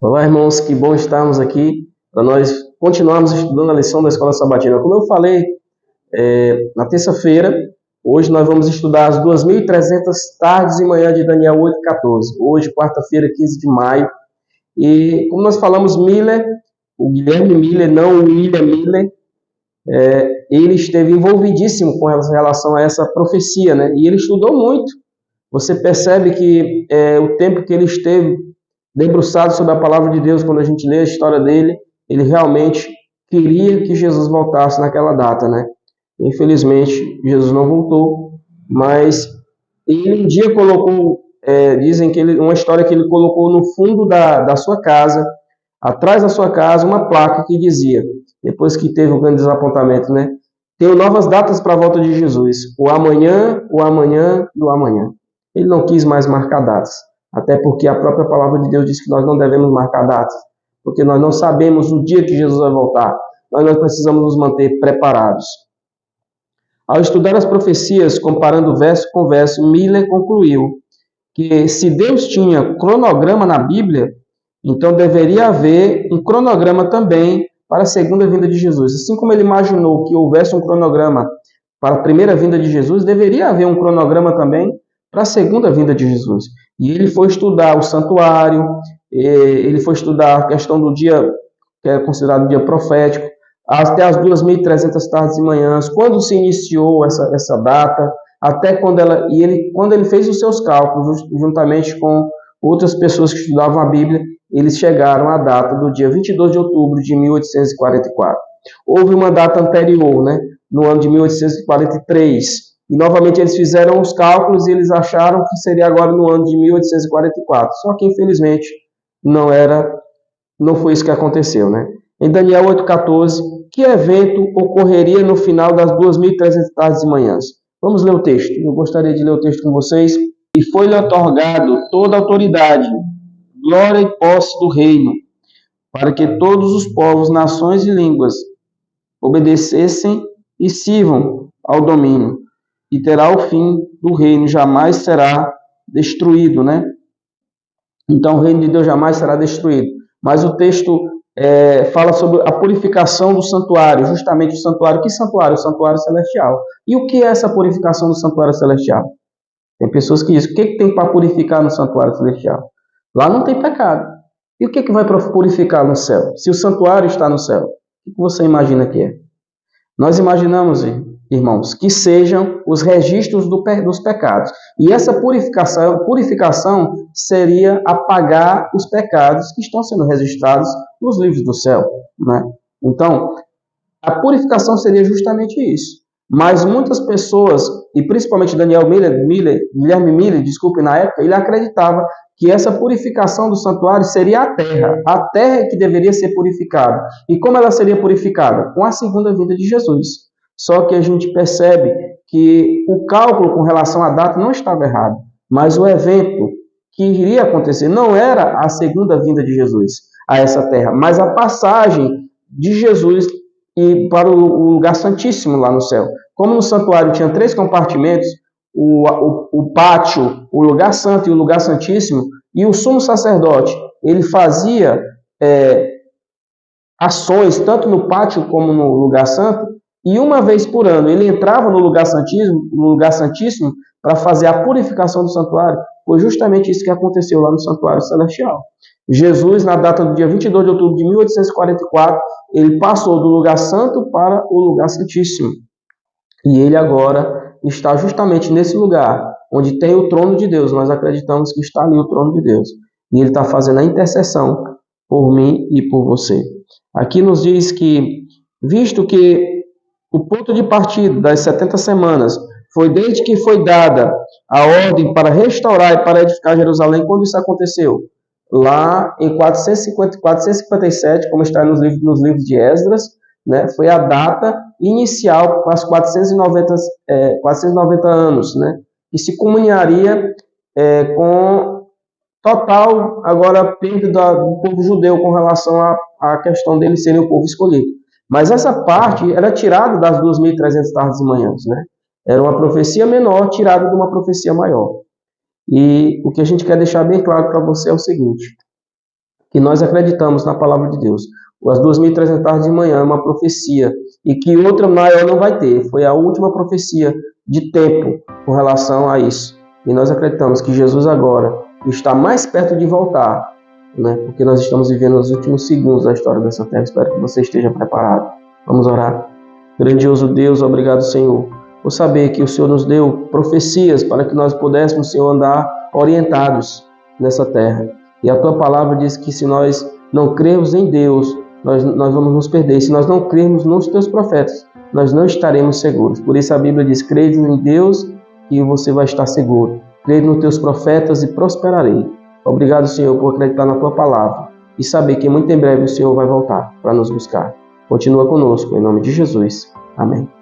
Olá, irmãos, que bom estarmos aqui para nós continuarmos estudando a lição da Escola Sabatina. Como eu falei na terça-feira, hoje nós vamos estudar as 2.300 tardes e manhã de Daniel 8:14. Hoje, quarta-feira, 15 de maio. E como nós falamos, Miller, o Guilherme Miller, não o William Miller, ele esteve envolvidíssimo com relação a essa profecia, né? E ele estudou muito. Você percebe que o tempo que ele esteve debruçado sobre a palavra de Deus, quando a gente lê a história dele, ele realmente queria que Jesus voltasse naquela data, né? Infelizmente, Jesus não voltou, mas ele um dia colocou, dizem que uma história que ele colocou no fundo da sua casa, atrás da sua casa, uma placa que dizia, depois que teve um grande desapontamento, né? Tenho novas datas para a volta de Jesus, o amanhã e o amanhã. Ele não quis mais marcar datas. Até porque a própria palavra de Deus diz que nós não devemos marcar datas, porque nós não sabemos o dia que Jesus vai voltar, mas nós precisamos nos manter preparados. Ao estudar as profecias, comparando verso com verso, Miller concluiu que se Deus tinha cronograma na Bíblia, então deveria haver um cronograma também para a segunda vinda de Jesus. Assim como ele imaginou que houvesse um cronograma para a primeira vinda de Jesus, deveria haver um cronograma também para a segunda vinda de Jesus. E ele foi estudar o santuário, ele foi estudar a questão do dia, que é considerado um dia profético, até as 2.300 tardes e manhãs, quando se iniciou essa data, até quando ele fez os seus cálculos, juntamente com outras pessoas que estudavam a Bíblia, eles chegaram à data do dia 22 de outubro de 1844. Houve uma data anterior, né, no ano de 1843, e novamente eles fizeram os cálculos e eles acharam que seria agora no ano de 1844. Só que, infelizmente, não foi isso que aconteceu, né? Em Daniel 8:14, que evento ocorreria no final das 2.300 tardes e manhãs? Vamos ler o texto. Eu gostaria de ler o texto com vocês. E foi-lhe otorgado toda a autoridade, glória e posse do reino, para que todos os povos, nações e línguas obedecessem e sirvam ao domínio. E terá o fim do reino, jamais será destruído, né? Então, o reino de Deus jamais será destruído. Mas o texto fala sobre a purificação do santuário, justamente o santuário. Que santuário? O santuário celestial. E o que é essa purificação do santuário celestial? Tem pessoas que dizem, o que tem para purificar no santuário celestial? Lá não tem pecado. E o que vai purificar no céu? Se o santuário está no céu, o que você imagina que é? Nós imaginamos, irmãos, que sejam os registros dos pecados. E essa purificação seria apagar os pecados que estão sendo registrados nos livros do céu, né? Então, a purificação seria justamente isso. Mas muitas pessoas, e principalmente Guilherme Miller, na época, ele acreditava que essa purificação do santuário seria a terra que deveria ser purificada. E como ela seria purificada? Com a segunda vinda de Jesus. Só que a gente percebe que o cálculo com relação à data não estava errado, mas o evento que iria acontecer não era a segunda vinda de Jesus a essa terra, mas a passagem de Jesus para o lugar santíssimo lá no céu. Como no santuário tinha 3 compartimentos, o pátio, o lugar santo e o lugar santíssimo, e o sumo sacerdote, ele fazia ações tanto no pátio como no lugar santo, e uma vez por ano ele entrava no lugar santíssimo para fazer a purificação do santuário. Foi justamente isso que aconteceu lá no santuário celestial. Jesus, na data do dia 22 de outubro de 1844, ele passou do lugar santo para o lugar santíssimo. E ele agora está justamente nesse lugar, onde tem o trono de Deus. Nós acreditamos que está ali o trono de Deus. E ele está fazendo a intercessão por mim e por você. Aqui nos diz que, visto que o ponto de partida das 70 semanas foi desde que foi dada a ordem para restaurar e para edificar Jerusalém, quando isso aconteceu? Lá em 457, como está nos livros de Esdras, né, foi a data inicial para os 490 anos, né, que se comunharia com total agora perda do povo judeu com relação à questão deles serem o povo escolhido. Mas essa parte era tirada das 2.300 tardes e manhãs, né? Era uma profecia menor tirada de uma profecia maior. E o que a gente quer deixar bem claro para você é o seguinte, que nós acreditamos na palavra de Deus. As 2.300 tardes de manhã é uma profecia, e que outra maior não vai ter. Foi a última profecia de tempo com relação a isso. E nós acreditamos que Jesus agora está mais perto de voltar, né? Porque nós estamos vivendo os últimos segundos da história dessa terra. Espero que você esteja preparado. Vamos orar. Grandioso Deus, obrigado, Senhor, por saber que o Senhor nos deu profecias para que nós pudéssemos, Senhor, andar orientados nessa terra. E a tua palavra diz que se nós não crermos em Deus, nós vamos nos perder. Se nós não crermos nos teus profetas, nós não estaremos seguros. Por isso a Bíblia diz, crede em Deus e você vai estar seguro. Crede nos teus profetas e prosperarei. Obrigado, Senhor, por acreditar na tua palavra e saber que muito em breve o Senhor vai voltar para nos buscar. Continua conosco, em nome de Jesus. Amém.